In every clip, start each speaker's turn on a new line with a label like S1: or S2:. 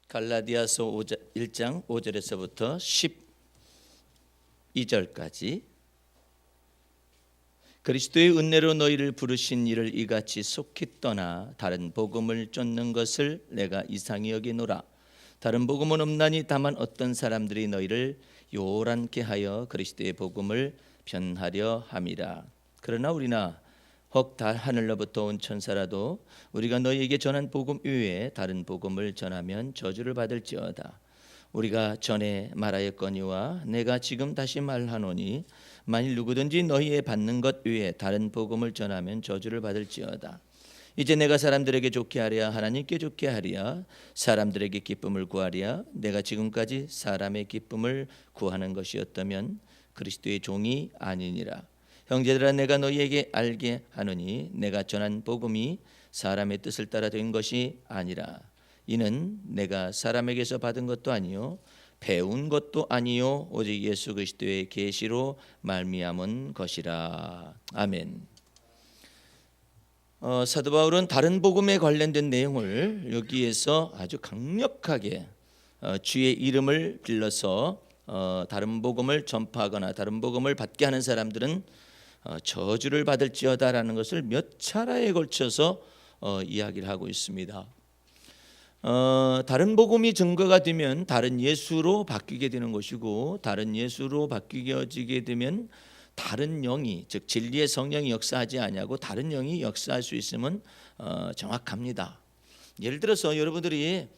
S1: 갈라디아서 1장 5절에서부터 12절까지 그리스도의 은혜로 너희를 부르신 이를 이같이 속히 떠나 다른 복음을 쫓는 것을 내가 이상히 여기노라. 다른 복음은 없나니 다만 어떤 사람들이 너희를 요란케 하여 그리스도의 복음을 변하려 함이라. 그러나 우리나 혹 달 하늘로부터 온 천사라도 우리가 너희에게 전한 복음 외에 다른 복음을 전하면 저주를 받을지어다. 우리가 전에 말하였거니와 내가 지금 다시 말하노니 만일 누구든지 너희의 받는 것 외에 다른 복음을 전하면 저주를 받을지어다. 이제 내가 사람들에게 좋게 하랴 하나님께 좋게 하랴 사람들에게 기쁨을 구하랴 내가 지금까지 사람의 기쁨을 구하는 것이었다면 그리스도의 종이 아니니라. 형제들아 내가 너희에게 알게 하노니 내가 전한 복음이 사람의 뜻을 따라 된 것이 아니라 이는 내가 사람에게서 받은 것도 아니요 배운 것도 아니요 오직 예수 그리스도의 계시로 말미암은 것이라. 아멘. 사도 바울은 다른 복음에 관련된 내용을 여기에서 아주 강력하게 주의 이름을 빌려서 다른 복음을 전파하거나 다른 복음을 받게 하는 사람들은 저주를 받을지어다라는 것을 몇 차례에 걸쳐서 이야기를 하고 있습니다. 다른 복음이 증거가 되면 다른 예수로 바뀌게 되는 것이고 다른 예수로 바뀌어지게 되면 다른 영이 즉 진리의 성령이 역사하지 아니하고 다른 영이 역사할 수 있으면 정확합니다. 예를 들어서 여러분들이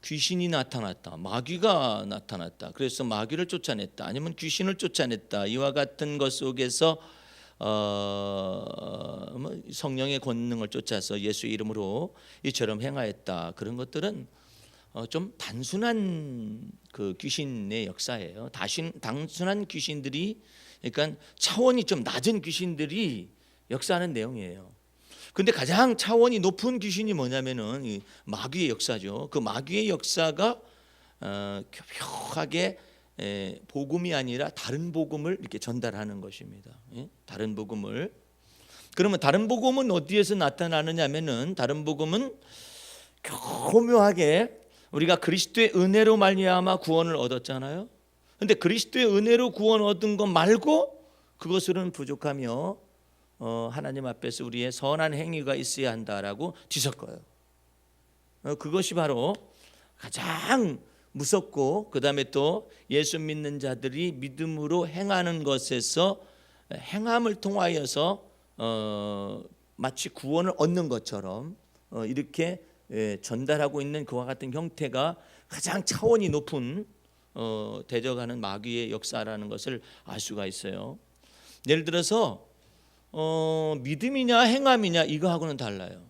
S1: 귀신이 나타났다, 마귀가 나타났다, 그래서 마귀를 쫓아냈다, 아니면 귀신을 쫓아냈다, 이와 같은 것 속에서 성령의 권능을 쫓아서 예수 이름으로 이처럼 행하였다. 그런 것들은 좀 단순한 그 귀신의 역사예요. 단순한 귀신들이, 그러니까 차원이 좀 낮은 귀신들이 역사하는 내용이에요. 근데 가장 차원이 높은 귀신이 뭐냐면은 이 마귀의 역사죠. 그 마귀의 역사가 교묘하게 복음이 아니라 다른 복음을 이렇게 전달하는 것입니다. 다른 복음을. 그러면 다른 복음은 어디에서 나타나느냐면은 다른 복음은 교묘하게 우리가 그리스도의 은혜로 말미암아 구원을 얻었잖아요. 근데 그리스도의 은혜로 구원 얻은 것 말고 그것으로는 부족하며 하나님 앞에서 우리의 선한 행위가 있어야 한다라고 뒤섞어요. 그것이 바로 가장 무섭고 그 다음에 또 예수 믿는 자들이 믿음으로 행하는 것에서 행함을 통하여서 마치 구원을 얻는 것처럼 이렇게 전달하고 있는 그와 같은 형태가 가장 차원이 높은 대적하는 마귀의 역사라는 것을 알 수가 있어요. 예를 들어서 믿음이냐 행함이냐 이거하고는 달라요.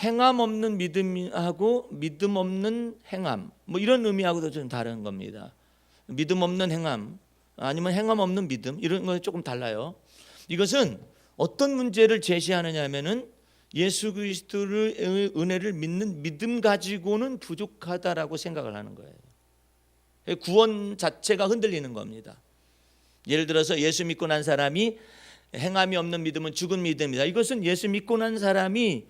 S1: 행함 없는 믿음하고 믿음 없는 행함 뭐 이런 의미하고도 좀 다른 겁니다. 믿음 없는 행함 아니면 행함 없는 믿음 이런 거 조금 달라요. 이것은 어떤 문제를 제시하느냐 하면은 예수 그리스도의 은혜를 믿는 믿음 가지고는 부족하다라고 생각을 하는 거예요. 구원 자체가 흔들리는 겁니다. 예를 들어서 예수 믿고 난 사람이 행함이 없는 믿음은 죽은 믿음이다. 이것은 예수 믿고 난 사람이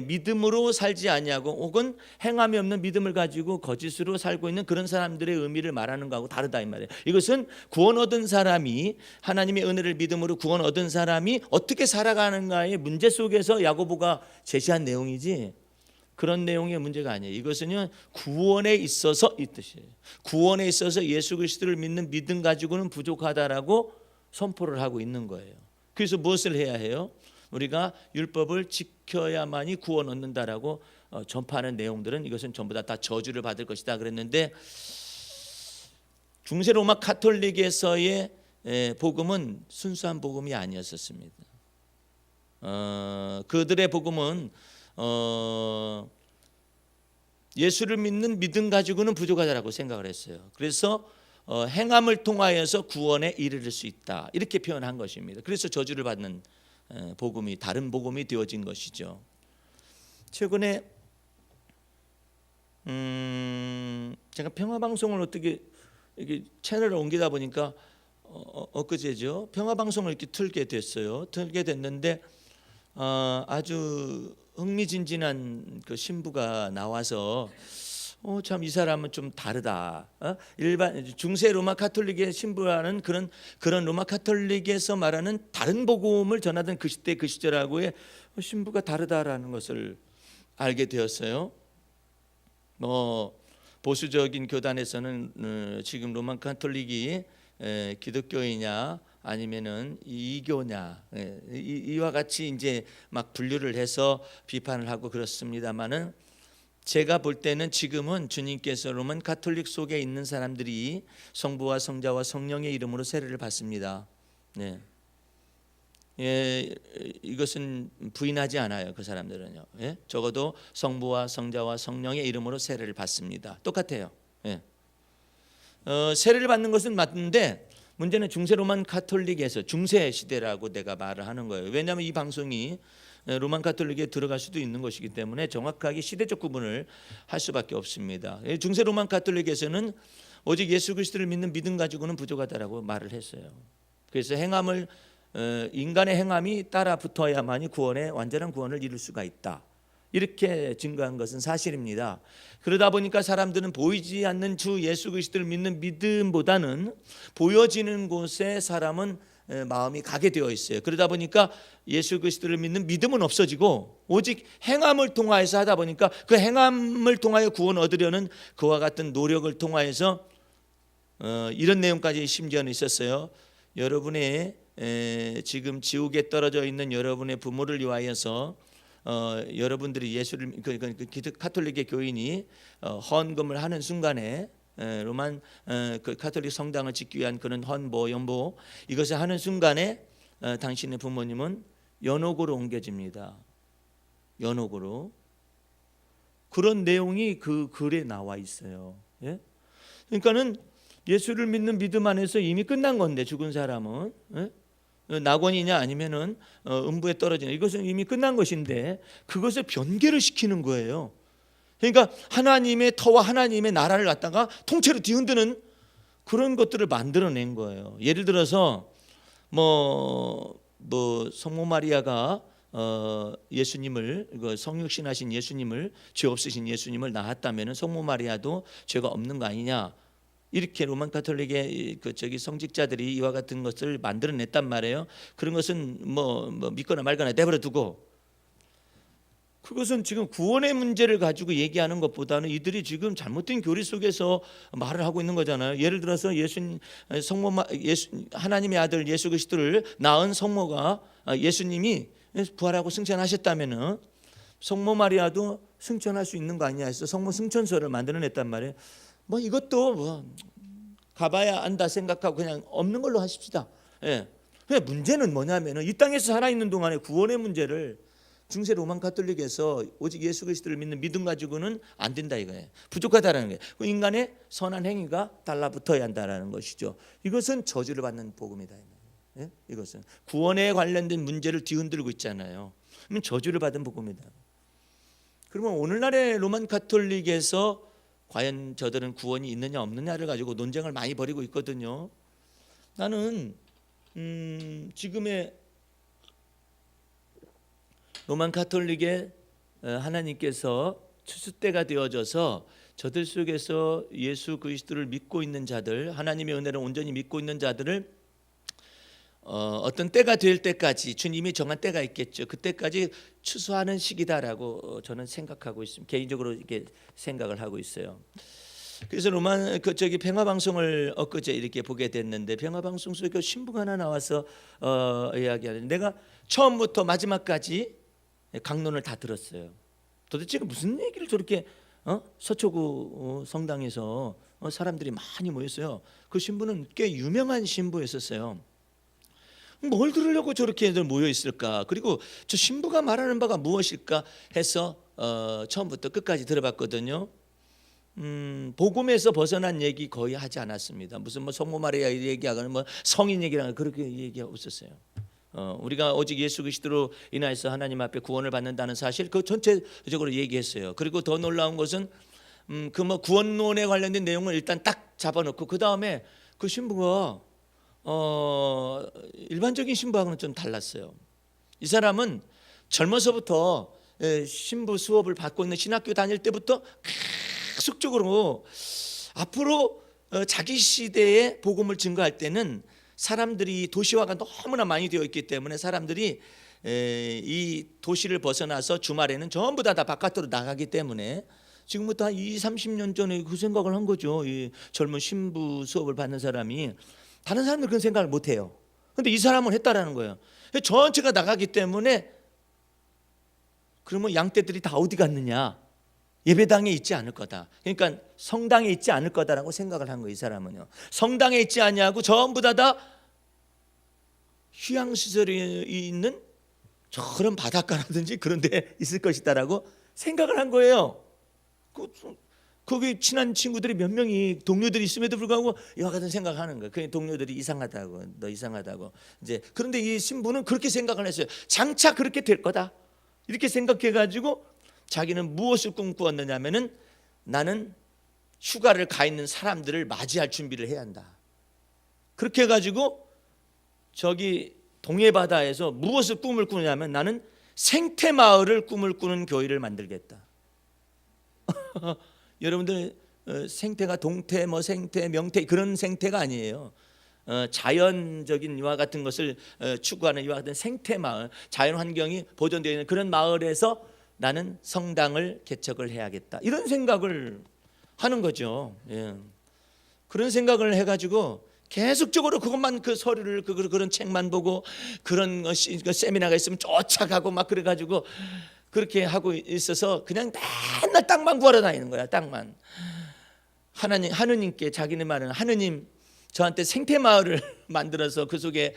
S1: 믿음으로 살지 아니하고 혹은 행함이 없는 믿음을 가지고 거짓으로 살고 있는 그런 사람들의 의미를 말하는 거하고 다르다 이 말이에요. 이것은 구원 얻은 사람이 하나님의 은혜를 믿음으로 구원 얻은 사람이 어떻게 살아가는가의 문제 속에서 야고보가 제시한 내용이지 그런 내용의 문제가 아니에요. 이것은요 구원에 있어서 이 뜻이에요. 구원에 있어서 예수 그리스도를 믿는 믿음 가지고는 부족하다라고 선포를 하고 있는 거예요. 그래서 무엇을 해야 해요? 우리가 율법을 지켜야만이 구원 얻는다라고 전파하는 내용들은 이것은 전부 다 저주를 받을 것이다 그랬는데 중세 로마 카톨릭에서의 복음은 순수한 복음이 아니었습니다. 그들의 복음은 예수를 믿는 믿음 가지고는 부족하다라고 생각을 했어요. 그래서 행함을 통하여서 구원에 이르를 수 있다 이렇게 표현한 것입니다. 그래서 저주를 받는 복음이 다른 복음이 되어진 것이죠. 최근에 제가 평화방송을 어떻게 이렇게 채널을 옮기다 보니까 엊그제죠 평화방송을 이렇게 틀게 됐어요. 틀게 됐는데 아주 흥미진진한 그 신부가 나와서 참 이 사람은 좀 다르다. 일반 중세 로마 카톨릭의 신부라는 그런 로마 카톨릭에서 말하는 다른 복음을 전하던 그 시대 그 시절하고의 신부가 다르다라는 것을 알게 되었어요. 보수적인 교단에서는 지금 로마 카톨릭이 기독교이냐 아니면은 이교냐 이와 같이 이제 막 분류를 해서 비판을 하고 그렇습니다만은 제가 볼 때는 지금은 주님께서 로만 카톨릭 속에 있는 사람들이 성부와 성자와 성령의 이름으로 세례를 받습니다. 네. 이것은 부인하지 않아요. 그 사람들은요. 적어도 성부와 성자와 성령의 이름으로 세례를 받습니다. 똑같아요. 세례를 받는 것은 맞는데 문제는 중세 로만 카톨릭에서 중세 시대라고 내가 말을 하는 거예요. 왜냐하면 이 방송이 로만 카톨릭에 들어갈 수도 있는 것이기 때문에 정확하게 시대적 구분을 할 수밖에 없습니다. 중세 로만 카톨릭에서는 오직 예수 그리스도를 믿는 믿음 가지고는 부족하다라고 말을 했어요. 그래서 인간의 행함이 따라 붙어야만이 완전한 구원을 이룰 수가 있다. 이렇게 증거한 것은 사실입니다. 그러다 보니까 사람들은 보이지 않는 주 예수 그리스도를 믿는 믿음보다는 보여지는 곳에 사람은 마음이 가게 되어 있어요. 그러다 보니까 예수 그리스도를 믿는 믿음은 없어지고 오직 행함을 통하여서 하다 보니까 그 행함을 통하여 구원 얻으려는 그와 같은 노력을 통하여서 이런 내용까지 심지어는 있었어요. 여러분의 지금 지옥에 떨어져 있는 여러분의 부모를 위하여서 여러분들이 예수를 카톨릭의 교인이 헌금을 하는 순간에 로만 그 카톨릭 성당을 짓기 위한 그런 연보 이것을 하는 순간에 당신의 부모님은 연옥으로 옮겨집니다. 연옥으로. 그런 내용이 그 글에 나와 있어요. 그러니까는 예수를 믿는 믿음 안에서 이미 끝난 건데 죽은 사람은 낙원이냐 아니면은 음부에 떨어지냐 이것은 이미 끝난 것인데 그것을 변개를 시키는 거예요. 그러니까 하나님의 터와 하나님의 나라를 갖다가 통째로 뒤흔드는 그런 것들을 만들어낸 거예요. 예를 들어서 성모 마리아가 예수님을 성육신하신 예수님을 죄 없으신 예수님을 낳았다면은 성모 마리아도 죄가 없는 거 아니냐? 이렇게 로만 카톨릭의 성직자들이 이와 같은 것을 만들어냈단 말이에요. 그런 것은 믿거나 말거나 내버려 두고 그것은 지금 구원의 문제를 가지고 얘기하는 것보다는 이들이 지금 잘못된 교리 속에서 말을 하고 있는 거잖아요. 예를 들어서 하나님의 아들 예수 그리스도를 낳은 성모가 예수님이 부활하고 승천하셨다면은 성모 마리아도 승천할 수 있는 거 아니냐 해서 성모 승천서를 만들어냈단 말이에요. 이것도 가봐야 안다 생각하고 그냥 없는 걸로 하십시다. 그냥 문제는 뭐냐면은 이 땅에서 살아있는 동안에 구원의 문제를 중세 로만 카톨릭에서 오직 예수 그리스도를 믿는 믿음 가지고는 안 된다 이거예요. 부족하다라는 거예요. 인간의 선한 행위가 달라붙어야 한다라는 것이죠. 이것은 저주를 받는 복음이다. 이것은 구원에 관련된 문제를 뒤흔들고 있잖아요. 그러면 저주를 받은 복음이다. 그러면 오늘날의 로만 카톨릭에서 과연 저들은 구원이 있느냐 없느냐를 가지고 논쟁을 많이 벌이고 있거든요. 나는 지금의 로만 카톨릭의 하나님께서 추수때가 되어져서 저들 속에서 예수 그리스도를 믿고 있는 자들, 하나님의 은혜를 온전히 믿고 있는 자들을 어떤 때가 될 때까지 주님이 정한 때가 있겠죠. 그때까지 추수하는 시기다라고 저는 생각하고 있습니다. 개인적으로 이렇게 생각을 하고 있어요. 그래서 평화 방송을 엊그제 이렇게 보게 됐는데 평화 방송 속에 신부가 하나 나와서 이야기하는 내가 처음부터 마지막까지 강론을 다 들었어요. 도대체 무슨 얘기를 저렇게 서초구 성당에서 사람들이 많이 모였어요. 그 신부는 꽤 유명한 신부였었어요. 뭘 들으려고 저렇게 애들 모여 있을까? 그리고 저 신부가 말하는 바가 무엇일까 해서 처음부터 끝까지 들어봤거든요. 복음에서 벗어난 얘기 거의 하지 않았습니다. 무슨 성모 마리아 얘기하거나 성인 얘기랑 그렇게 얘기하고 있었어요. 우리가 오직 예수 그리스도로 인하여서 하나님 앞에 구원을 받는다는 사실 그 전체적으로 얘기했어요. 그리고 더 놀라운 것은 구원론에 관련된 내용을 일단 딱 잡아놓고 그 다음에 그 신부가 일반적인 신부하고는 좀 달랐어요. 이 사람은 젊어서부터 신부 수업을 받고 있는 신학교 다닐 때부터 계속적으로 앞으로 자기 시대에 복음을 증거할 때는 사람들이 도시화가 너무나 많이 되어 있기 때문에 사람들이 이 도시를 벗어나서 주말에는 전부 다 바깥으로 나가기 때문에 지금부터 한 20, 30년 전에 그 생각을 한 거죠. 이 젊은 신부 수업을 받는 사람이. 다른 사람들은 그런 생각을 못 해요. 근데 이 사람은 했다라는 거예요. 전체가 나가기 때문에 그러면 양떼들이 다 어디 갔느냐? 예배당에 있지 않을 거다. 그러니까 성당에 있지 않을 거다라고 생각을 한 거예요. 이 사람은요. 성당에 있지 않냐고 전부 다 휴양시설이 있는 저런 바닷가라든지 그런 데 있을 것이다라고 생각을 한 거예요. 거기 친한 친구들이 몇 명이 동료들이 있음에도 불구하고 이와 같은 생각을 하는 거예요. 그 동료들이 이상하다고, 너 이상하다고. 이제 그런데 이 신부는 그렇게 생각을 했어요. 장차 그렇게 될 거다. 이렇게 생각해가지고 자기는 무엇을 꿈꾸었느냐면은 나는 휴가를 가 있는 사람들을 맞이할 준비를 해야 한다. 그렇게 해가지고 저기 동해 바다에서 무엇을 꿈을 꾸냐면 나는 생태 마을을 꿈을 꾸는 교회를 만들겠다. 여러분들 생태가 동태, 뭐 생태, 명태 그런 생태가 아니에요. 자연적인 이와 같은 것을 추구하는 이와 같은 생태 마을, 자연 환경이 보존되어 있는 그런 마을에서 나는 성당을 개척을 해야겠다. 이런 생각을 하는 거죠. 예. 그런 생각을 해가지고 계속적으로 그것만 그 서류를 그런 책만 보고 그런 것이 세미나가 있으면 쫓아가고 막 그래가지고 그렇게 하고 있어서 그냥 맨날 땅만 구하러 다니는 거야. 땅만. 하느님께 자기네 말은 하느님 저한테 생태 마을을 만들어서 그 속에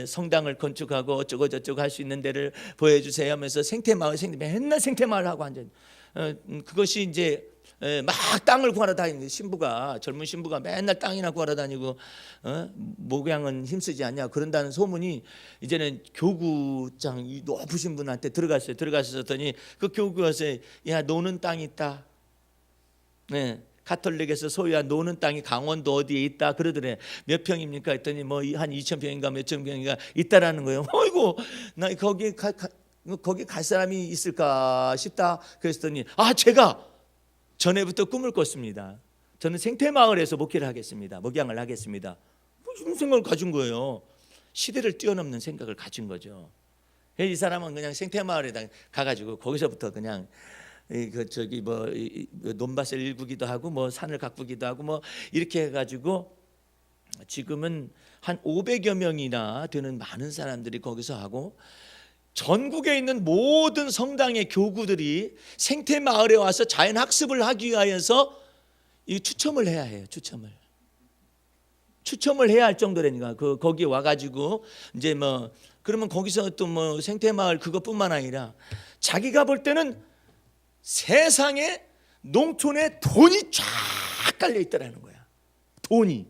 S1: 성당을 건축하고 어쩌고 저쩌고 할 수 있는 데를 보여주세요 하면서 맨날 생태 마을 하고 앉아. 그것이 이제 막 땅을 구하러 다니는 신부가, 젊은 신부가 맨날 땅이나 구하러 다니고 목양은 힘쓰지 않냐 그런다는 소문이 이제는 교구장 높으신 분한테 들어갔어요. 들어갔었더니 그 교구에서 야 노는 땅이 있다. 네. 가톨릭에서 소유한 노는 땅이 강원도 어디에 있다 그러더래. 몇 평입니까? 했더니 뭐 한 2,000평인가 몇천 평인가 있다라는 거예요. 어이구 나 거기 갈 사람이 있을까 싶다. 그랬더니 제가 전에부터 꿈을 꿨습니다. 저는 생태마을에서 목회를 하겠습니다. 목양을 하겠습니다. 무슨 생각을 가진 거예요? 시대를 뛰어넘는 생각을 가진 거죠. 이 사람은 그냥 생태마을에 가가지고 거기서부터 그냥 저기 뭐 논밭을 일구기도 하고 뭐 산을 가꾸기도 하고 뭐 이렇게 해가지고 지금은 한 500여 명이나 되는 많은 사람들이 거기서 하고 전국에 있는 모든 성당의 교구들이 생태 마을에 와서 자연 학습을 하기 위하여서 이 추첨을 해야 해요. 추첨을 해야 할 정도라니까. 거기 와가지고 이제 뭐 그러면 거기서 또 뭐 생태 마을 그것뿐만 아니라 자기가 볼 때는 세상에 농촌에 돈이 쫙 깔려 있다라는 거야. 돈이.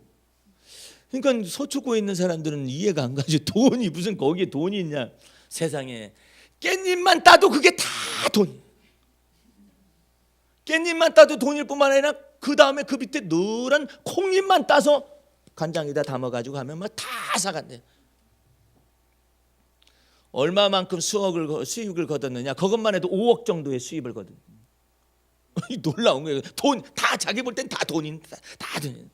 S1: 그러니까 서초구에 있는 사람들은 이해가 안 가죠. 돈이 무슨 거기에 돈이 있냐. 세상에 깻잎만 따도 그게 다 돈. 깻잎만 따도 돈일 뿐만 아니라 그 다음에 그 밑에 노란 콩잎만 따서 간장에다 담아가지고 하면 막 다 사간대. 얼마만큼 수익을 거뒀느냐? 그것만 해도 5억 정도의 수입을 거둔. 놀라운 거예요. 돈 다 자기 볼 땐 다 돈인데 다 돈.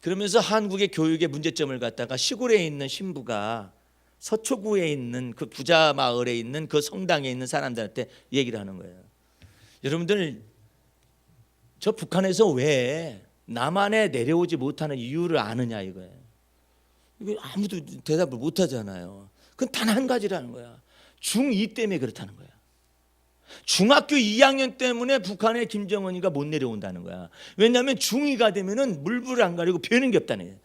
S1: 그러면서 한국의 교육의 문제점을 갖다가 시골에 있는 신부가 서초구에 있는 그 부자 마을에 있는 그 성당에 있는 사람들한테 얘기를 하는 거예요. 여러분들 저 북한에서 왜 남한에 내려오지 못하는 이유를 아느냐 이거예요. 이거 아무도 대답을 못 하잖아요. 그건 단 한 가지라는 거야. 중2 때문에 그렇다는 거야. 중학교 2학년 때문에 북한에 김정은이가 못 내려온다는 거야. 왜냐하면 중2가 되면은 물불을 안 가리고 배는 게 없다는 거야.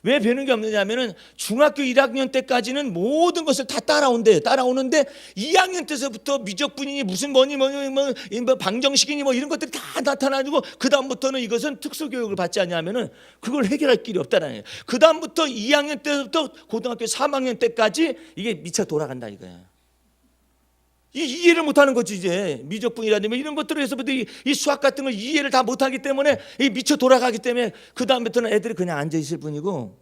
S1: 왜 배는 게 없느냐면은 중학교 1학년 때까지는 모든 것을 다 따라오는데 2학년 때서부터 미적분이니 무슨 뭐니 뭐 방정식이니 뭐 이런 것들이 다 나타나고 그 다음부터는 이것은 특수교육을 받지 않냐면은 그걸 해결할 길이 없다는 거예요. 그 다음부터 2학년 때부터 고등학교 3학년 때까지 이게 미쳐 돌아간다 이거야. 이해를 못하는 거지. 이제 미적분이라든지 이런 것들을 해서부터 이 수학 같은 걸 이해를 다 못하기 때문에 미쳐 돌아가기 때문에 그 다음부터는 애들이 그냥 앉아 있을 뿐이고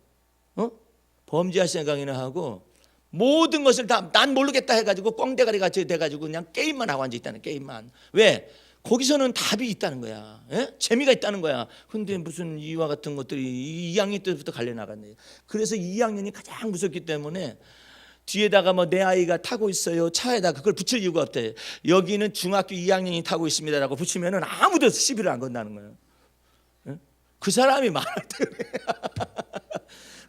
S1: 범죄할 생각이나 하고 모든 것을 다 난 모르겠다 해가지고 꽁대가리 같이 돼가지고 그냥 게임만 하고 앉아있다는, 게임만. 왜? 거기서는 답이 있다는 거야. 예? 재미가 있다는 거야. 근데 무슨 이와 같은 것들이 2학년 때부터 갈려나갔네. 그래서 2학년이 가장 무섭기 때문에 뒤에다가 뭐 내 아이가 타고 있어요 차에다 그걸 붙일 이유가 없대. 여기는 중학교 2학년이 타고 있습니다라고 붙이면은 아무도 시비를 안 건다는 거예요. 예? 그 사람이 말할 때 그래.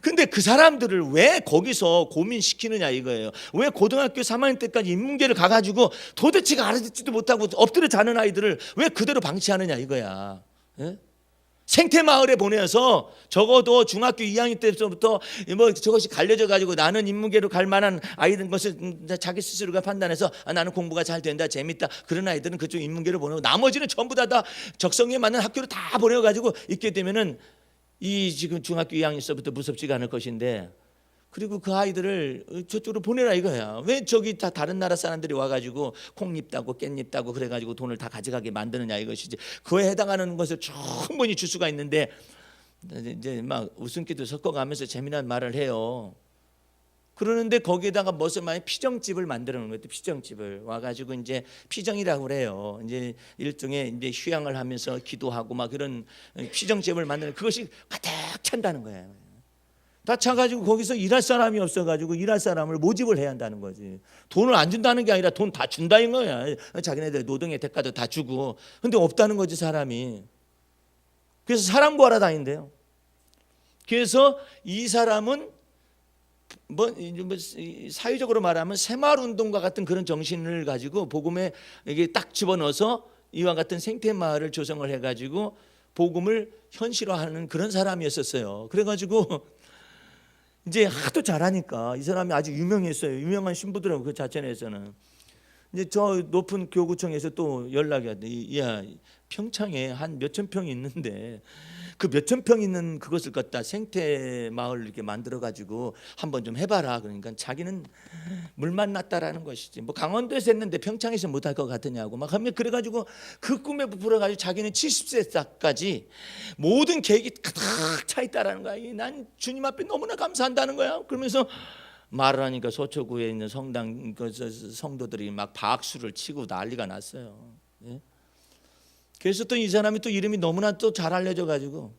S1: 근데 그 사람들을 왜 거기서 고민시키느냐 이거예요. 왜 고등학교 3학년 때까지 인문계를 가가지고 도대체가 알아듣지도 못하고 엎드려 자는 아이들을 왜 그대로 방치하느냐 이거야. 예? 생태마을에 보내서 적어도 중학교 2학년 때부터 뭐 저것이 갈려져 가지고 나는 인문계로 갈 만한 아이들 것을 자기 스스로가 판단해서 나는 공부가 잘 된다 재밌다 그런 아이들은 그쪽 인문계로 보내고 나머지는 전부 다 적성에 맞는 학교로 다 보내 가지고 있게 되면은 이 지금 중학교 2학년서부터 무섭지가 않을 것인데, 그리고 그 아이들을 저쪽으로 보내라 이거야. 왜 저기 다 다른 나라 사람들이 와가지고 콩잎 따고 깻잎 따고 그래가지고 돈을 다 가져가게 만드느냐 이것이지. 그에 해당하는 것을 충분히 줄 수가 있는데 이제 막 웃음기도 섞어가면서 재미난 말을 해요. 그러는데 거기에다가 무엇을 많이 피정집을 만들어 놓은 거예요. 피정집을 와가지고 이제 피정이라고 그래요. 이제 일종의 이제 휴양을 하면서 기도하고 막 그런 피정집을 만드는 그것이 가득 찬다는 거예요. 다 차가지고 거기서 일할 사람이 없어가지고 일할 사람을 모집을 해야 한다는 거지. 돈을 안 준다는 게 아니라 돈 다 준다는 거야. 자기네들 노동의 대가도 다 주고. 근데 없다는 거지 사람이. 그래서 사람 구하러 다닌대요. 그래서 이 사람은 뭐 사회적으로 말하면 새마을운동과 같은 그런 정신을 가지고 복음에 이게 딱 집어넣어서 이와 같은 생태마을을 조성을 해가지고 복음을 현실화하는 그런 사람이었었어요. 그래가지고 이제 하도 잘하니까 이 사람이 아주 유명했어요. 유명한 신부더라고 그 자천에서는. 이제 저 높은 교구청에서 또 연락이 왔대. 야 평창에 한 몇천 평이 있는데 그 몇천 평 있는 그것을 갖다 생태 마을 이렇게 만들어 가지고 한번 좀 해봐라. 그러니까 자기는 물만 났다라는 것이지. 뭐 강원도에서 했는데 평창에서 못할 것 같으냐고 막 하면 그래가지고 그 꿈에 부풀어가지고 자기는 70세까지 모든 계획이 가득 차 있다라는 거야. 난 주님 앞에 너무나 감사한다는 거야. 그러면서 말을 하니까 서초구에 있는 성당 성도들이 막 박수를 치고 난리가 났어요. 예? 그래서 또 이 사람이 또 이름이 너무나 또 잘 알려져 가지고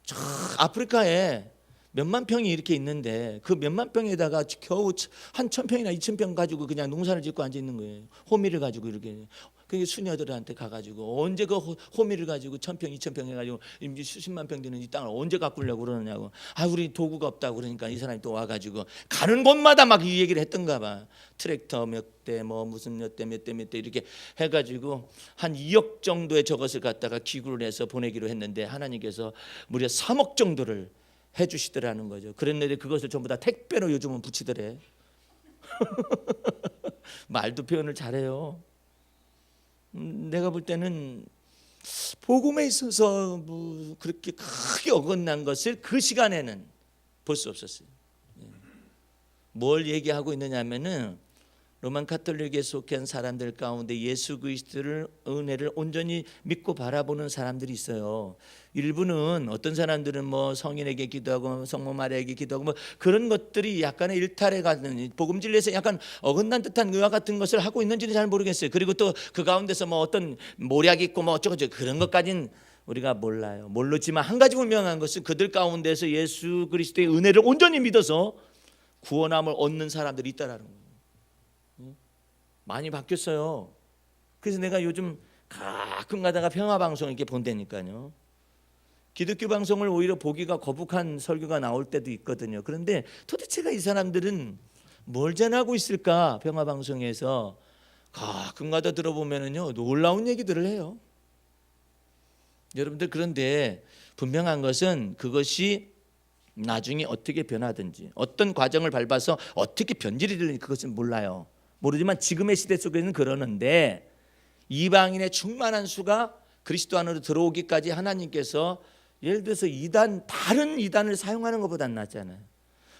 S1: 저 아프리카에 몇만 평이 이렇게 있는데 그 몇만 평에다가 겨우 한 1,000평이나 2,000평 가지고 그냥 농사를 짓고 앉아 있는 거예요. 호미를 가지고 이렇게. 그게 수녀들한테 가가지고 언제 그 호미를 가지고 1,000평 2,000평 해가지고 수십만 평 되는 이 땅을 언제 가꾸려고 그러느냐고. 우리 도구가 없다고 그러니까 이 사람이 또 와가지고 가는 곳마다 막 이 얘기를 했던가 봐. 트랙터 몇 대 뭐 무슨 몇 대 몇 대 몇 대 이렇게 해가지고 한 2억 정도의 저것을 갖다가 기구를 해서 보내기로 했는데 하나님께서 무려 3억 정도를 해주시더라는 거죠. 그랬는데 그것을 전부 다 택배로 요즘은 붙이더래. 말도 표현을 잘해요. 내가 볼 때는 복음에 있어서 뭐 그렇게 크게 어긋난 것을 그 시간에는 볼 수 없었어요. 뭘 얘기하고 있느냐면은 로만 카톨릭에 속한 사람들 가운데 예수 그리스도를 은혜를 온전히 믿고 바라보는 사람들이 있어요. 일부는 어떤 사람들은 뭐 성인에게 기도하고 성모 마리아에게 기도하고 뭐 그런 것들이 약간의 일탈에 가는 복음 진리에서 약간 어긋난 듯한 의와 같은 것을 하고 있는지는 잘 모르겠어요. 그리고 또 그 가운데서 뭐 어떤 모략이 있고 뭐 어쩌고저쩌고 그런 것까지는 우리가 몰라요. 모르지만 한 가지 분명한 것은 그들 가운데서 예수 그리스도의 은혜를 온전히 믿어서 구원함을 얻는 사람들이 있다라는 거예요. 많이 바뀌었어요. 그래서 내가 요즘 가끔 가다가 평화방송 이렇게 본다니까요. 기독교 방송을 오히려 보기가 거북한 설교가 나올 때도 있거든요. 그런데 도대체가 이 사람들은 뭘 전하고 있을까? 평화방송에서 가끔 가다 들어보면은요 놀라운 얘기들을 해요. 여러분들 그런데 분명한 것은 그것이 나중에 어떻게 변하든지 어떤 과정을 밟아서 어떻게 변질이 되는지 그것은 몰라요. 모르지만 지금의 시대 속에는 그러는데 이방인의 충만한 수가 그리스도 안으로 들어오기까지 하나님께서 예를 들어서 이단 다른 이단을 사용하는 것보다는 낫잖아요.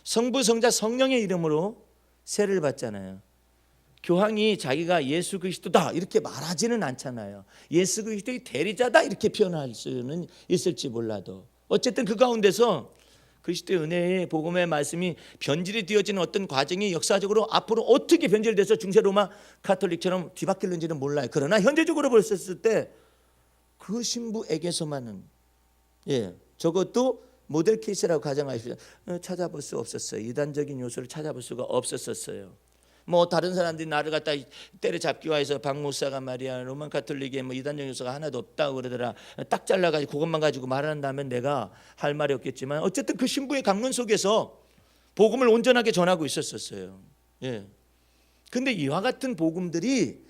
S1: 성부 성자 성령의 이름으로 세를 받잖아요. 교황이 자기가 예수 그리스도다 이렇게 말하지는 않잖아요. 예수 그리스도의 대리자다 이렇게 표현할 수는 있을지 몰라도 어쨌든 그 가운데서 그리스도의 은혜의 복음의 말씀이 변질이 되어지는 어떤 과정이 역사적으로 앞으로 어떻게 변질돼서 중세 로마 카톨릭처럼 뒤바뀔는지는 몰라요. 그러나 현재적으로 봤을 때 그 신부에게서만은 저것도 모델 케이스라고 가정하십시오. 찾아볼 수 없었어요. 이단적인 요소를 찾아볼 수가 없었어요. 뭐 다른 사람들이 나를 갖다 때려잡기 위해서 박 목사가 말이야 로만 카톨릭에 뭐 이단적 요소가 하나도 없다고 그러더라. 딱 잘라가지고 그것만 가지고 말한다면 내가 할 말이 없겠지만 어쨌든 그 신부의 강론 속에서 복음을 온전하게 전하고 있었어요. 근데 이와 같은 복음들이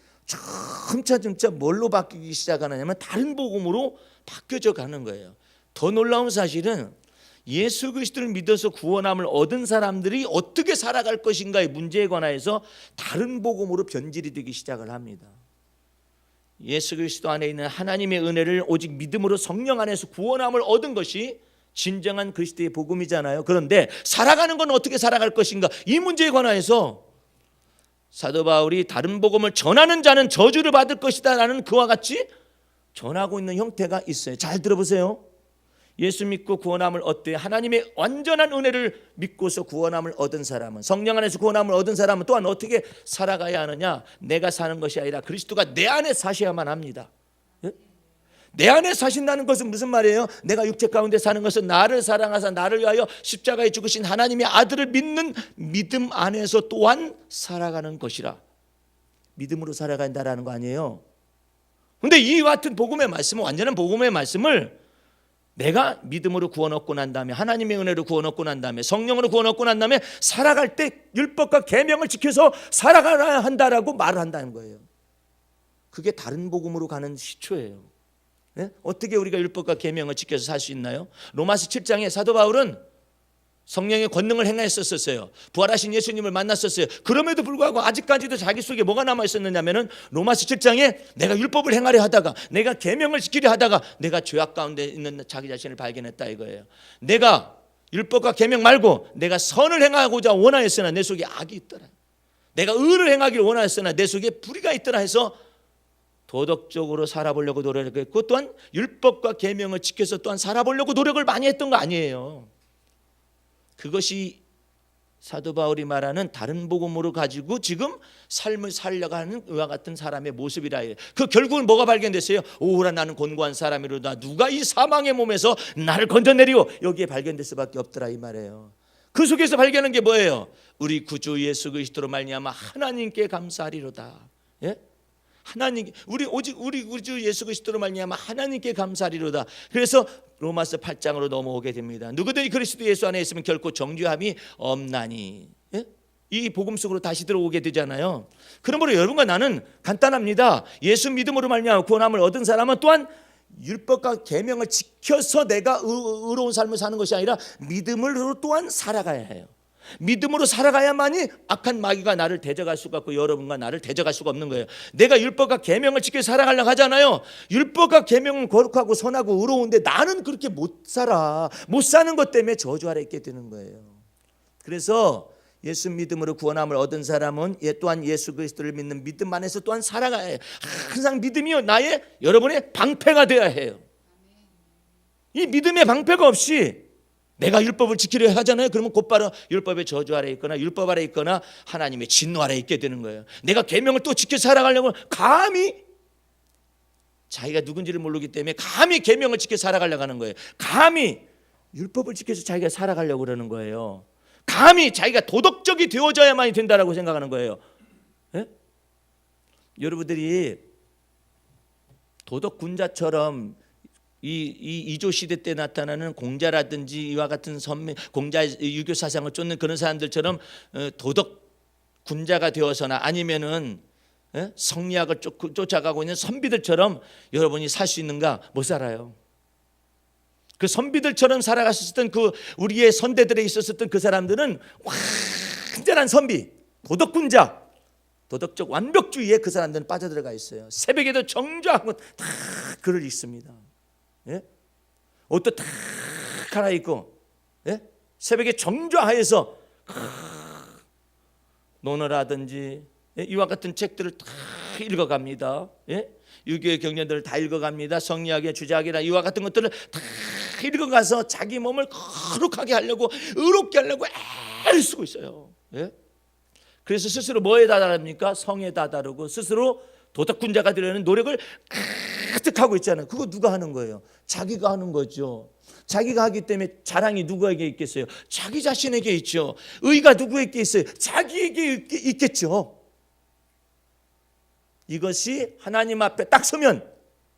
S1: 점차 뭘로 바뀌기 시작하느냐면 다른 복음으로 바뀌어져 가는 거예요. 더 놀라운 사실은 예수 그리스도를 믿어서 구원함을 얻은 사람들이 어떻게 살아갈 것인가의 문제에 관하여서 다른 복음으로 변질이 되기 시작을 합니다. 예수 그리스도 안에 있는 하나님의 은혜를 오직 믿음으로 성령 안에서 구원함을 얻은 것이 진정한 그리스도의 복음이잖아요. 그런데 살아가는 건 어떻게 살아갈 것인가, 이 문제에 관하여서 사도 바울이 다른 복음을 전하는 자는 저주를 받을 것이다 라는 그와 같이 전하고 있는 형태가 있어요. 잘 들어보세요. 예수 믿고 구원함을 얻되 하나님의 완전한 은혜를 믿고서 구원함을 얻은 사람은, 성령 안에서 구원함을 얻은 사람은 또한 어떻게 살아가야 하느냐? 내가 사는 것이 아니라 그리스도가 내 안에 사셔야만 합니다. 내 안에 사신다는 것은 무슨 말이에요? 내가 육체 가운데 사는 것은 나를 사랑하사 나를 위하여 십자가에 죽으신 하나님의 아들을 믿는 믿음 안에서 또한 살아가는 것이라. 믿음으로 살아간다라는 거 아니에요. 그런데 이 같은 복음의 말씀은, 완전한 복음의 말씀을 내가 믿음으로 구원 얻고 난 다음에, 하나님의 은혜로 구원 얻고 난 다음에, 성령으로 구원 얻고 난 다음에 살아갈 때 율법과 계명을 지켜서 살아가야 한다라고 말을 한다는 거예요. 그게 다른 복음으로 가는 시초예요. 어떻게 우리가 율법과 계명을 지켜서 살 수 있나요? 로마서 7장에 사도 바울은 성령의 권능을 행하였었어요. 부활하신 예수님을 만났었어요. 그럼에도 불구하고 아직까지도 자기 속에 뭐가 남아 있었느냐면은 로마서 7장에 내가 율법을 행하려 하다가, 내가 계명을 지키려 하다가 내가 죄악 가운데 있는 자기 자신을 발견했다 이거예요. 내가 율법과 계명 말고 내가 선을 행하고자 원하였으나 내 속에 악이 있더라. 내가 의를 행하기를 원하였으나 내 속에 불의가 있더라 해서 도덕적으로 살아보려고 노력했고, 또한 율법과 계명을 지켜서 또한 살아보려고 노력을 많이 했던 거 아니에요. 그것이 사도 바울이 말하는 다른 복음으로 가지고 지금 삶을 살려가는 이와 같은 사람의 모습이라 해요. 그 결국은 뭐가 발견됐어요? 오라 나는 곤고한 사람이로다. 누가 이 사망의 몸에서 나를 건져내리오. 여기에 발견될 수밖에 없더라 이 말이에요. 그 속에서 발견한 게 뭐예요? 우리 구주 예수 그리스도로 말미암아 하나님께 감사하리로다. 하나님, 우리 구주 예수 그리스도로 말미암아 하나님께 감사하리로다. 그래서 로마서 8장으로 넘어오게 됩니다. 누구든지 그리스도 예수 안에 있으면 결코 정죄함이 없나니. 이 복음 속으로 다시 들어오게 되잖아요. 그러므로 여러분과 나는 간단합니다. 예수 믿음으로 말미암아 구원함을 얻은 사람은 또한 율법과 계명을 지켜서 내가 의로운 삶을 사는 것이 아니라 믿음으로 또한 살아가야 해요. 믿음으로 살아가야만이 악한 마귀가 나를 대적할 수가 없고 여러분과 나를 대적할 수가 없는 거예요. 내가 율법과 계명을 지켜 살아가려고 하잖아요. 율법과 계명은 거룩하고 선하고 의로운데 나는 그렇게 못 살아. 못 사는 것 때문에 저주 아래 있게 되는 거예요. 그래서 예수 믿음으로 구원함을 얻은 사람은 또한 예수 그리스도를 믿는 믿음 안에서 또한 살아가야 해요. 항상 믿음이 나의, 여러분의 방패가 되어야 해요. 이 믿음의 방패가 없이 내가 율법을 지키려 하잖아요. 그러면 곧바로 율법의 저주 아래 있거나 율법 아래 있거나 하나님의 진노 아래 있게 되는 거예요. 내가 계명을 또 지켜 살아가려고 감히, 자기가 누군지를 모르기 때문에 감히 계명을 지켜 살아가려고 하는 거예요. 감히 율법을 지켜서 자기가 살아가려고 그러는 거예요. 감히 자기가 도덕적이 되어져야만이 된다라고 생각하는 거예요. 여러분들이 도덕군자처럼 이 이조 시대 때 나타나는 공자라든지 이와 같은 공자 유교 사상을 쫓는 그런 사람들처럼 도덕 군자가 되어서나 아니면은 성리학을 쫓아가고 있는 선비들처럼 여러분이 살 수 있는가? 못 살아요. 그 선비들처럼 살아가셨던 그 우리의 선대들에 있었던 그 사람들은 완전한 선비, 도덕 군자, 도덕적 완벽주의에 그 사람들은 빠져들어가 있어요. 새벽에도 정좌하고 다 글을 읽습니다. 옷도 탁 갈아입고 새벽에 정좌하여서 논어라든지 이와 같은 책들을 다 읽어갑니다. 유교의 경전들을 다 읽어갑니다. 성리학의 주자학이나 이와 같은 것들을 다 읽어가서 자기 몸을 거룩하게 하려고, 의롭게 하려고 애를 쓰고 있어요. 예? 그래서 스스로 뭐에 다다릅니까? 성에 다다르고 스스로 도덕군자가 되려는 노력을 가득 하고 있잖아요. 그거 누가 하는 거예요? 자기가 하는 거죠. 자기가 하기 때문에 자랑이 누구에게 있겠어요? 자기 자신에게 있죠. 의가 누구에게 있어요? 자기에게 있겠죠. 이것이 하나님 앞에 딱 서면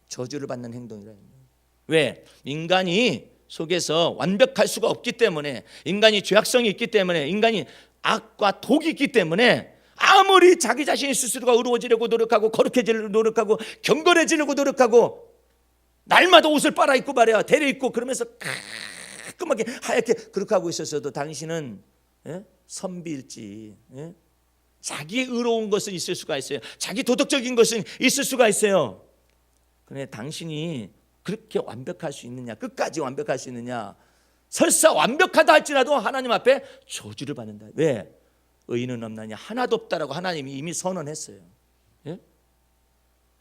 S1: 저주를 받는 행동이라는 거예요. 왜? 인간이 속에서 완벽할 수가 없기 때문에, 인간이 죄악성이 있기 때문에, 인간이 악과 독이 있기 때문에 아무리 자기 자신이 스스로가 의로워지려고 노력하고 거룩해지려고 노력하고 경건해지려고 노력하고 날마다 옷을 빨아입고 말이야 데려입고 그러면서 깔끔하게 하얗게 그렇게 하고 있었어도 당신은 선비일지, 자기의 의로운 것은 있을 수가 있어요. 자기 도덕적인 것은 있을 수가 있어요. 그런데 당신이 그렇게 완벽할 수 있느냐, 끝까지 완벽할 수 있느냐. 설사 완벽하다 할지라도 하나님 앞에 저주를 받는다. 왜? 의인은 없나니 하나도 없다라고 하나님이 이미 선언했어요. 예?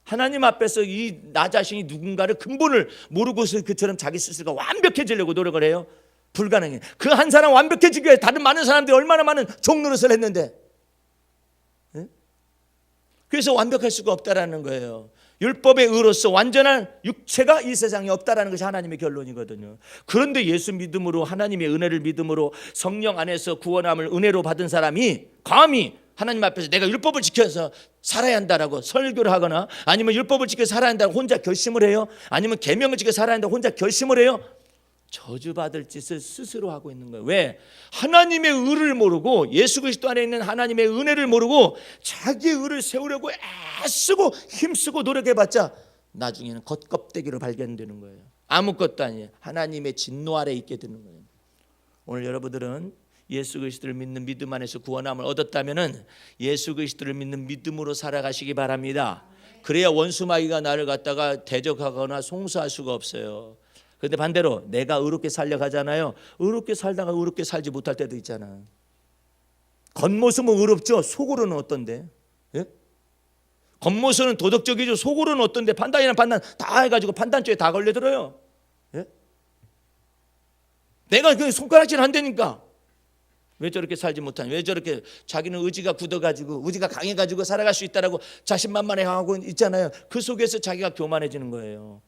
S1: 하나님 앞에서 이 나 자신이 누군가를 근본을 모르고서 그처럼 자기 스스로가 완벽해지려고 노력을 해요. 불가능해. 그 한 사람 완벽해지기 위해 다른 많은 사람들이 얼마나 많은 종노릇을 했는데, 예? 그래서 완벽할 수가 없다라는 거예요. 율법의 의로서 완전한 육체가 이 세상에 없다라는 것이 하나님의 결론이거든요. 그런데 예수 믿음으로, 하나님의 은혜를 믿음으로 성령 안에서 구원함을 은혜로 받은 사람이 감히 하나님 앞에서 내가 율법을 지켜서 살아야 한다라고 설교를 하거나, 아니면 율법을 지켜 살아야 한다고 혼자 결심을 해요, 아니면 계명을 지켜 살아야 한다고 혼자 결심을 해요, 저주받을 짓을 스스로 하고 있는 거예요. 왜? 하나님의 의를 모르고, 예수 그리스도 안에 있는 하나님의 은혜를 모르고 자기의 의를 세우려고 애쓰고 힘쓰고 노력해봤자 나중에는 겉껍데기로 발견되는 거예요. 아무것도 아니에요. 하나님의 진노 아래 있게 되는 거예요. 오늘 여러분들은 예수 그리스도를 믿는 믿음 안에서 구원함을 얻었다면 예수 그리스도를 믿는 믿음으로 살아가시기 바랍니다. 그래야 원수마귀가 나를 갖다가 대적하거나 송수할 수가 없어요. 그런데 반대로 내가 의롭게 살려가잖아요. 의롭게 살다가 의롭게 살지 못할 때도 있잖아요. 겉모습은 의롭죠. 속으로는 어떤데? 예? 겉모습은 도덕적이죠. 속으로는 어떤데? 판단이나 판단 다 해가지고 판단죄에 다 걸려들어요. 예? 내가 그 손가락질 한다니까 왜 저렇게 살지 못하냐, 왜 저렇게 자기는 의지가 굳어가지고 의지가 강해가지고 살아갈 수 있다라고 자신만만해하고 있잖아요. 그 속에서 자기가 교만해지는 거예요.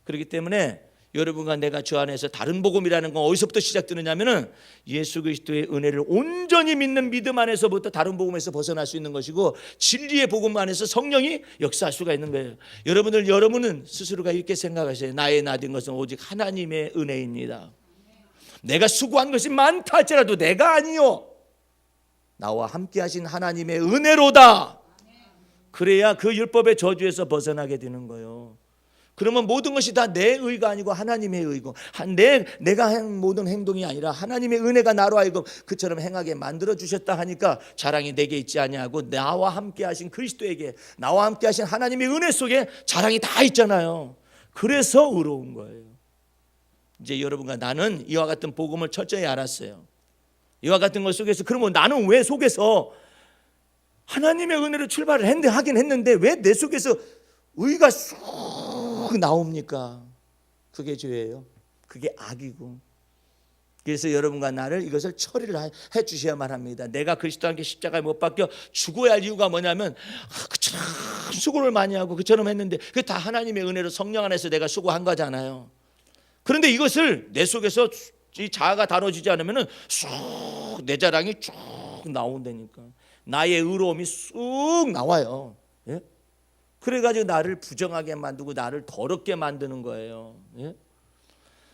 S1: 그렇기 때문에 여러분과 내가 주 안에서 다른 복음이라는 건 어디서부터 시작되느냐면은 예수 그리스도의 은혜를 온전히 믿는 믿음 안에서부터 다른 복음에서 벗어날 수 있는 것이고, 진리의 복음 안에서 성령이 역사할 수가 있는 거예요. 여러분은 스스로가 이렇게 생각하세요. 나의 나된 것은 오직 하나님의 은혜입니다. 내가 수고한 것이 많다 할지라도 내가 아니요, 나와 함께 하신 하나님의 은혜로다. 그래야 그 율법의 저주에서 벗어나게 되는 거예요. 그러면 모든 것이 다 내 의가 아니고 하나님의 의고, 내가 한 모든 행동이 아니라 하나님의 은혜가 나로 하여금 그처럼 행하게 만들어 주셨다 하니까 자랑이 내게 있지 아니하고 나와 함께 하신 그리스도에게, 나와 함께 하신 하나님의 은혜 속에 자랑이 다 있잖아요. 그래서 의로운 거예요. 이제 여러분과 나는 이와 같은 복음을 철저히 알았어요. 이와 같은 것 속에서 그러면 나는 왜 속에서 하나님의 은혜로 출발을 하긴 했는데 왜 내 속에서 의가 쑥 나옵니까? 그게 죄예요. 그게 악이고. 그래서 여러분과 나를 이것을 처리를 해 주셔야만 합니다. 내가 그리스도와 함께 십자가에 못 박혀 죽어야 할 이유가 뭐냐면 그처럼 수고를 많이 하고 그처럼 했는데 그게 다 하나님의 은혜로 성령 안에서 내가 수고한 거잖아요. 그런데 이것을 내 속에서 이 자아가 다뤄지지 않으면 쑥 내 자랑이 쭉 나온다니까. 나의 의로움이 쑥 나와요. 예? 그래가지고 나를 부정하게 만들고 나를 더럽게 만드는 거예요. 예?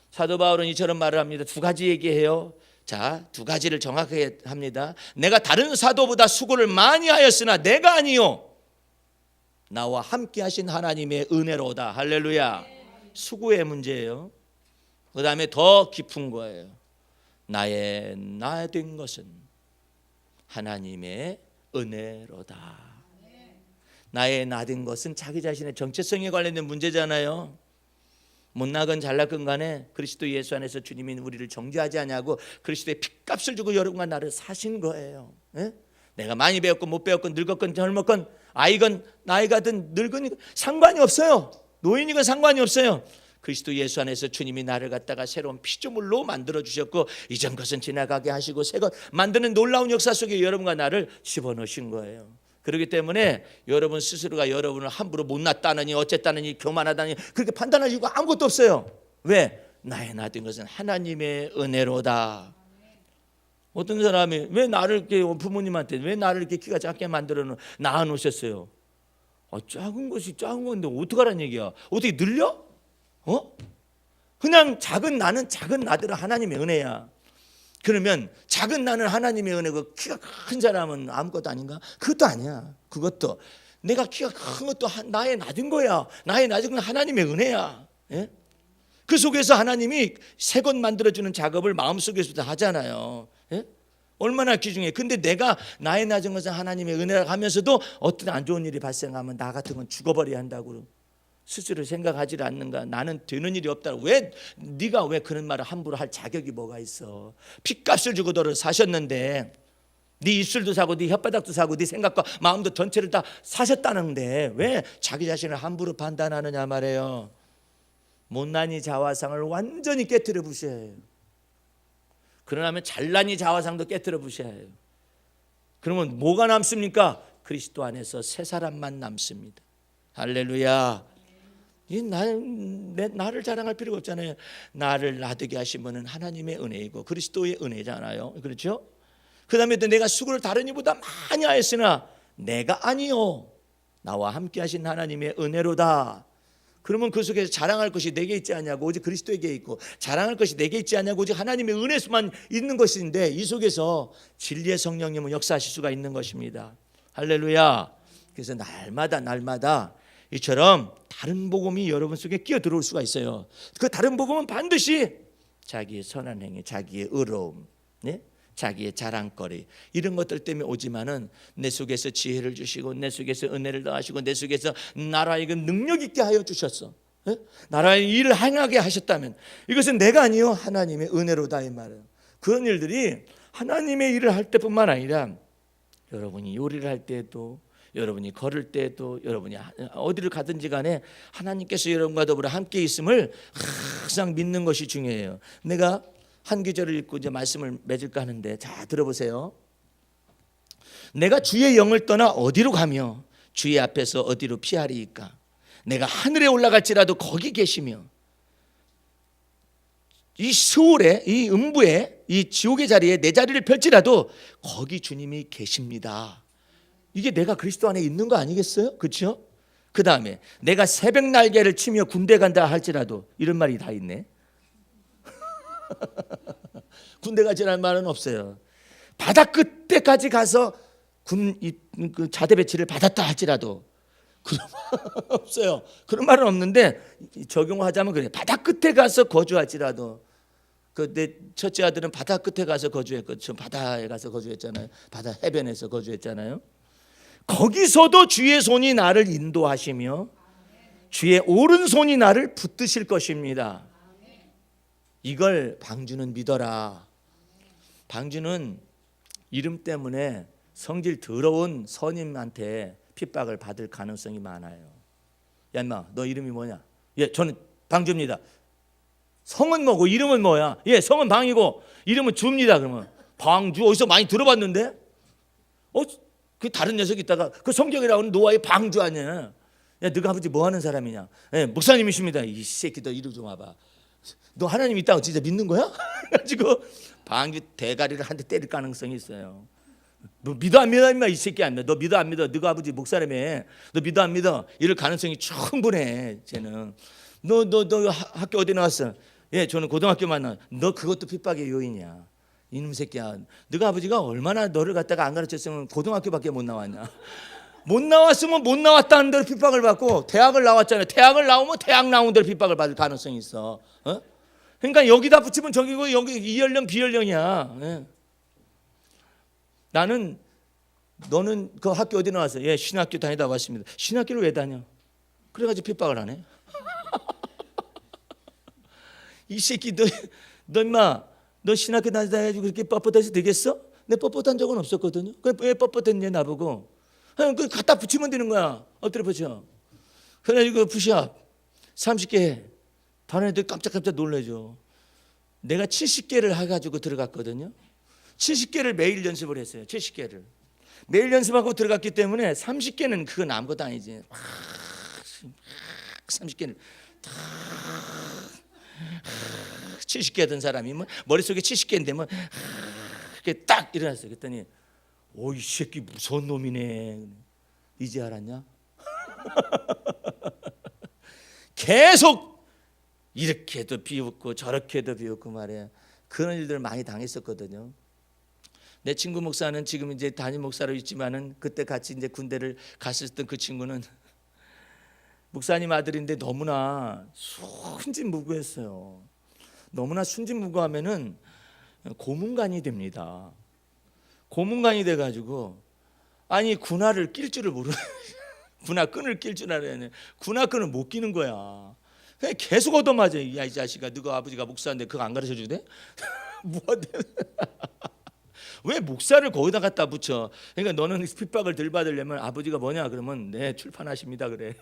S1: 사도 바울은 이처럼 말을 합니다. 두 가지 얘기해요. 자, 두 가지를 정확하게 합니다. 내가 다른 사도보다 수고를 많이 하였으나 내가 아니요, 나와 함께 하신 하나님의 은혜로다. 할렐루야. 수고의 문제예요. 그 다음에 더 깊은 거예요. 나의 나된 것은 하나님의 은혜로다. 나의 나된 것은 자기 자신의 정체성에 관련된 문제잖아요. 못나건 잘나건 간에 그리스도 예수 안에서 주님이 우리를 정죄하지 않냐고 그리스도의 핏값을 주고 여러분과 나를 사신 거예요. 예? 내가 많이 배웠건 못 배웠건 늙었건 젊었건 아이건 나이가든 늙은 상관이 없어요. 노인이건 상관이 없어요. 그리스도 예수 안에서 주님이 나를 갖다가 새로운 피조물로 만들어 주셨고 이전 것은 지나가게 하시고 새 것 만드는 놀라운 역사 속에 여러분과 나를 집어넣으신 거예요. 그렇기 때문에 여러분 스스로가 여러분을 함부로 못났다느니 어쨌다느니 교만하다니 그렇게 판단할 이유가 아무것도 없어요. 왜? 나의 나된 것은 하나님의 은혜로다. 어떤 사람이 왜 나를 이렇게 부모님한테 왜 나를 이렇게 키가 작게 만들어 낳아 놓으셨어요? 작은 것이 작은 건데 어떡하라는 얘기야? 어떻게 늘려? 그냥 작은 나는 작은 나대로 하나님의 은혜야. 그러면 작은 나는 하나님의 은혜고 키가 큰 사람은 아무것도 아닌가? 그것도 아니야. 그것도 내가 키가 큰 것도 나의 낮은 거야. 나의 낮은 건 하나님의 은혜야. 예? 그 속에서 하나님이 새 것 만들어주는 작업을 마음속에서도 하잖아요. 예? 얼마나 귀중해. 근데 내가 나의 낮은 것은 하나님의 은혜라고 하면서도 어떤 안 좋은 일이 발생하면 나 같은 건 죽어버려야 한다고 스스로 생각하지 않는가? 나는 되는 일이 없다. 왜 네가 왜 그런 말을 함부로 할 자격이 뭐가 있어? 핏값을 주고 너를 사셨는데 네 입술도 사고 네 혓바닥도 사고 네 생각과 마음도 전체를 다 사셨다는데 왜 자기 자신을 함부로 판단하느냐 말이에요. 못난이 자화상을 완전히 깨트려 부셔야 해요. 그러면 잘난이 자화상도 깨트려 부셔야 해요. 그러면 뭐가 남습니까? 그리스도 안에서 새 사람만 남습니다. 할렐루야. 나를 자랑할 필요가 없잖아요. 나를 나되게 하신 분은 하나님의 은혜이고 그리스도의 은혜잖아요. 그렇죠? 그 다음에 또 내가 수고를 다른 이보다 많이 하였으나 내가 아니요 나와 함께 하신 하나님의 은혜로다. 그러면 그 속에서 자랑할 것이 내게 있지 않냐고 오직 그리스도에게 있고 자랑할 것이 내게 있지 않냐고 오직 하나님의 은혜수만 있는 것인데 이 속에서 진리의 성령님은 역사하실 수가 있는 것입니다. 할렐루야. 그래서 날마다 이처럼 다른 복음이 여러분 속에 끼어 들어올 수가 있어요. 그 다른 복음은 반드시 자기의 선한 행위, 자기의 의로움, 네? 자기의 자랑거리 이런 것들 때문에 오지만은 내 속에서 지혜를 주시고 내 속에서 은혜를 더하시고 내 속에서 나라의 능력 있게 하여 주셨어. 네? 나라의 일을 행하게 하셨다면 이것은 내가 아니요 하나님의 은혜로다 이 말이에요. 그런 일들이 하나님의 일을 할 때뿐만 아니라 여러분이 요리를 할 때도 여러분이 걸을 때도 여러분이 어디를 가든지 간에 하나님께서 여러분과 더불어 함께 있음을 항상 믿는 것이 중요해요. 내가 한 구절을 읽고 이제 말씀을 맺을까 하는데 자 들어보세요. 내가 주의 영을 떠나 어디로 가며 주의 앞에서 어디로 피하리이까? 내가 하늘에 올라갈지라도 거기 계시며 이 스올에 이 음부에 이 지옥의 자리에 내 자리를 펼지라도 거기 주님이 계십니다. 이게 내가 그리스도 안에 있는 거 아니겠어요? 그렇죠? 그 다음에 내가 새벽 날개를 치며 군대 간다 할지라도 이런 말이 다 있네. 군대 가지라는 말은 없어요. 바다 끝에까지 가서 그 자대 배치를 받았다 할지라도 그런 말 없어요. 그런 말은 없는데 적용하자면 그래. 바다 끝에 가서 거주할지라도 그 내 첫째 아들은 바다 끝에 가서 거주했고 저 바다에 가서 거주했잖아요. 바다 해변에서 거주했잖아요. 거기서도 주의 손이 나를 인도하시며 주의 오른손이 나를 붙드실 것입니다. 이걸 방주는 믿어라. 방주는 이름 때문에 성질 더러운 선임한테 핍박을 받을 가능성이 많아요. 야 인마 너 이름이 뭐냐? 예 저는 방주입니다. 성은 뭐고 이름은 뭐야? 예 성은 방이고 이름은 주입니다. 그러면 방주 어디서 많이 들어봤는데? 그 다른 녀석이 있다가 그 성경이라고 하는 노아의 방주 아니야. 야 너가 아버지 뭐 하는 사람이냐? 예 목사님이십니다. 이 새끼 너 이리 좀 와봐. 너 하나님 있다고 진짜 믿는 거야? 가지고 방주 대가리를 한 대 때릴 가능성이 있어요. 너 믿어 안 믿어 임마 이 새끼 안 믿어. 너 믿어 안 믿어. 너가 아버지 목사라며. 너 믿어 안 믿어. 이럴 가능성이 충분해. 쟤는. 너 학교 어디 나왔어? 예 저는 고등학교만 나왔어. 너 그것도 핍박의 요인이야. 이놈 새끼야. 너가 아버지가 얼마나 너를 갖다가 안 가르쳤으면 고등학교밖에 못 나왔냐. 못 나왔으면 못 나왔다는 대로 핍박을 받고 대학을 나왔잖아요. 대학을 나오면 대학 나온 대로 핍박을 받을 가능성이 있어. 그러니까 여기다 붙이면 저기고 여기 이연령 비연령이야. 예. 너는 그 학교 어디 나왔어? 예 신학교 다니다 왔습니다. 신학교를 왜 다녀? 그래가지고 핍박을 하네. 이 새끼 너 임마 너 신학교 다니다 가지고 그렇게 뻣뻣해서 되겠어? 내 뻣뻣한 적은 없었거든요. 왜 뻣뻣했냐 나보고. 그 갖다 붙이면 되는 거야. 엎드려 붙여. 그래가지고 푸시업 30개 해. 다른 애들 깜짝깜짝 놀라죠. 내가 70개를 해가지고 들어갔거든요. 70개를 매일 연습을 했어요. 70개를 매일 연습하고 들어갔기 때문에 30개는 그건 아무것도 아니지. 30개는 70개 하던 사람이 뭐 머릿속에 70개인데 뭐 이렇게 딱 일어났어요. 그랬더니 이 새끼 무서운 놈이네. 이제 알았냐? 계속 이렇게도 비웃고 저렇게도 비웃고 말이야. 그런 일들을 많이 당했었거든요. 내 친구 목사는 지금 이제 담임 목사로 있지만은 그때 같이 이제 군대를 갔었던 그 친구는 목사님 아들인데 너무나 순진무구했어요. 너무나 순진무구하면은 고문관이 됩니다. 고문관이 돼가지고 아니 군화를 낄 줄을 모르는 군화끈을 낄 줄 알아야 군화끈을 못 끼는 거야. 그냥 계속 얻어맞아. 야 이 자식아, 너가 아버지가 목사인데 그거 안 가르쳐 주대? 뭐한데? 왜 목사를 거기다 갖다 붙여? 그러니까 너는 핍박을 덜 받으려면 아버지가 뭐냐 그러면 네 출판하십니다 그래.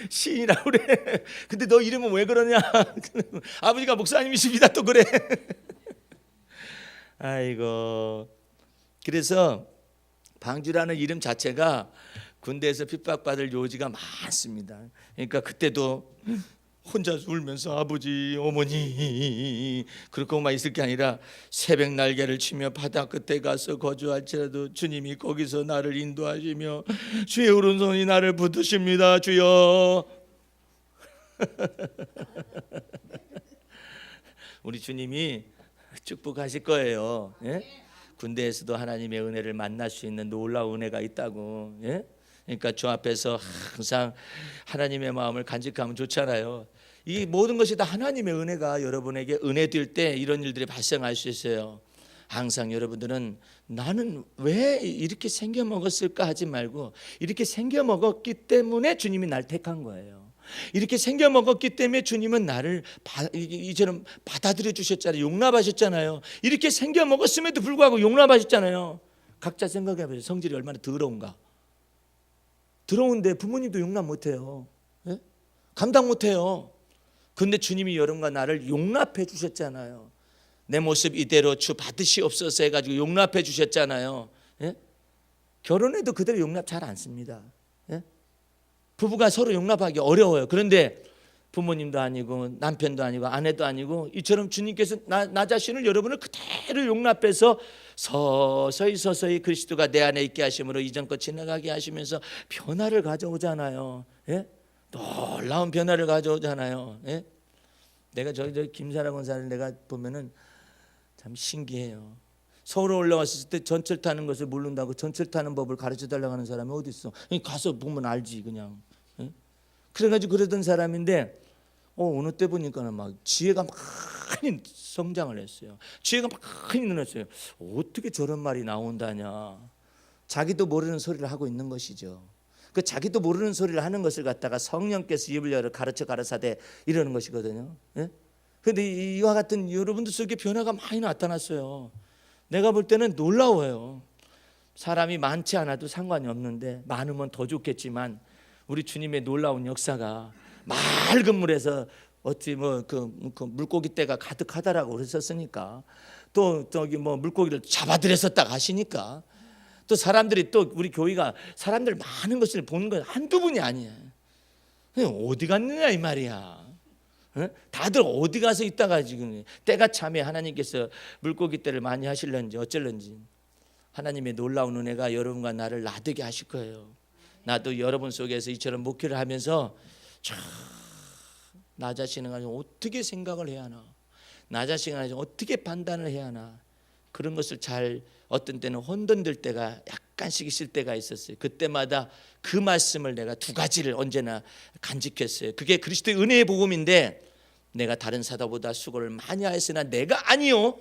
S1: 시인이라고 그래. 근데 너 이름은 왜 그러냐? 아버지가 목사님이십니다 또 그래. 아이고. 그래서 방주라는 이름 자체가 군대에서 핍박받을 요지가 많습니다. 그러니까 그때도 혼자 울면서 아버지 어머니 그렇게만 있을 게 아니라 새벽 날개를 치며 바다 끝에 가서 거주할지라도 주님이 거기서 나를 인도하시며 주의 오른손이 나를 붙드십니다 주여. 우리 주님이 축복하실 거예요. 예? 군대에서도 하나님의 은혜를 만날 수 있는 놀라운 은혜가 있다고. 예? 그러니까 주 앞에서 항상 하나님의 마음을 간직하면 좋잖아요. 이 모든 것이 다 하나님의 은혜가 여러분에게 은혜 될 때 이런 일들이 발생할 수 있어요. 항상 여러분들은 나는 왜 이렇게 생겨 먹었을까 하지 말고 이렇게 생겨 먹었기 때문에 주님이 날 택한 거예요. 이렇게 생겨 먹었기 때문에 주님은 나를 이처럼 받아들여 주셨잖아요. 용납하셨잖아요. 이렇게 생겨 먹었음에도 불구하고 용납하셨잖아요. 각자 생각해 보세요. 성질이 얼마나 더러운가. 더러운데 부모님도 용납 못해요. 예? 감당 못해요. 근데 주님이 여러분과 나를 용납해 주셨잖아요. 내 모습 이대로 주 받으시옵소서 해가지고 용납해 주셨잖아요. 예? 결혼해도 그대로 용납 잘 안 씁니다. 예? 부부가 서로 용납하기 어려워요. 그런데 부모님도 아니고 남편도 아니고 아내도 아니고 이처럼 주님께서 나 자신을 여러분을 그대로 용납해서 서서히 그리스도가 내 안에 있게 하심으로 이전껏 지나가게 하시면서 변화를 가져오잖아요. 예? 놀라운 변화를 가져오잖아요. 예? 내가 저 김사라 권사를 내가 보면은 참 신기해요. 서울에 올라왔을 때 전철 타는 것을 모른다고 전철 타는 법을 가르쳐 달라고 하는 사람이 어디 있어? 가서 보면 알지 그냥. 예? 그래가지고 그러던 사람인데 어느 때 보니까는 막 지혜가 많이 성장을 했어요. 지혜가 많이 늘었어요. 어떻게 저런 말이 나온다냐? 자기도 모르는 소리를 하고 있는 것이죠. 그 자기도 모르는 소리를 하는 것을 갖다가 성령께서 입을 열어 가르쳐 가라사대 이러는 것이거든요. 그런데 예? 이와 같은 여러분들 속에 변화가 많이 나타났어요. 내가 볼 때는 놀라워요. 사람이 많지 않아도 상관이 없는데 많으면 더 좋겠지만 우리 주님의 놀라운 역사가 맑은 물에서 어찌 그 물고기 떼가 가득하다라고 그랬었으니까 또 저기 물고기를 잡아들였었다 하시니까 또 사람들이 또 우리 교회가 사람들 많은 것을 보는 건 한두 분이 아니에요. 어디 갔느냐 이 말이야. 다들 어디 가서 있다가 지금 때가 참에 하나님께서 물고기 떼를 많이 하실런지 어쩔런지 하나님의 놀라운 은혜가 여러분과 나를 나되게 하실 거예요. 나도 여러분 속에서 이처럼 목회를 하면서 나 자신을 가지고 어떻게 생각을 해야 하나, 나 자신을 가지고 어떻게 판단을 해야 하나, 그런 것을 잘 어떤 때는 혼돈될 때가 약간씩 있을 때가 있었어요. 그때마다 그 말씀을 내가 두 가지를 언제나 간직했어요. 그게 그리스도의 은혜의 복음인데 내가 다른 사도보다 수고를 많이 하였으나 내가 아니요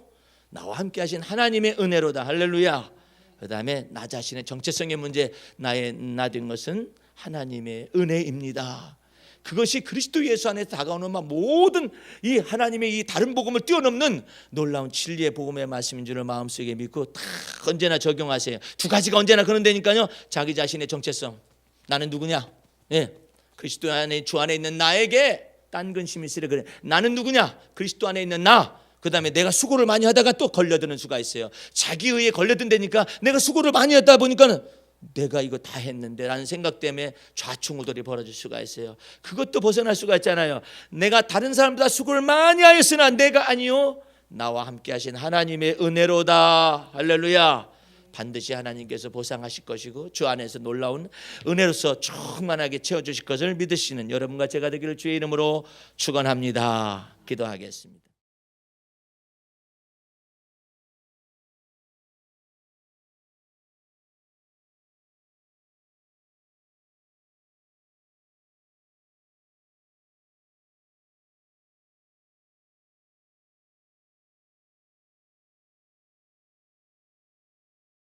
S1: 나와 함께 하신 하나님의 은혜로다. 할렐루야. 그 다음에 나 자신의 정체성의 문제, 나의 나된 것은 하나님의 은혜입니다. 그것이 그리스도 예수 안에 다가오는 모든 이 하나님의 이 다른 복음을 뛰어넘는 놀라운 진리의 복음의 말씀인 줄을 마음속에 믿고 다 언제나 적용하세요. 두 가지가 언제나 그런 데니까요. 자기 자신의 정체성, 나는 누구냐? 예, 그리스도 안에 주 안에 있는 나에게 딴 근심이 있으래. 그래. 나는 누구냐? 그리스도 안에 있는 나. 그 다음에 내가 수고를 많이 하다가 또 걸려드는 수가 있어요. 자기 의에 걸려든다니까 내가 수고를 많이 했다 보니까는 내가 이거 다 했는데 라는 생각 때문에 좌충우돌이 벌어질 수가 있어요. 그것도 벗어날 수가 있잖아요. 내가 다른 사람보다 수고를 많이 하였으나 내가 아니요 나와 함께 하신 하나님의 은혜로다. 할렐루야. 반드시 하나님께서 보상하실 것이고 주 안에서 놀라운 은혜로서 충만하게 채워주실 것을 믿으시는 여러분과 제가 되기를 주의 이름으로 축원합니다. 기도하겠습니다.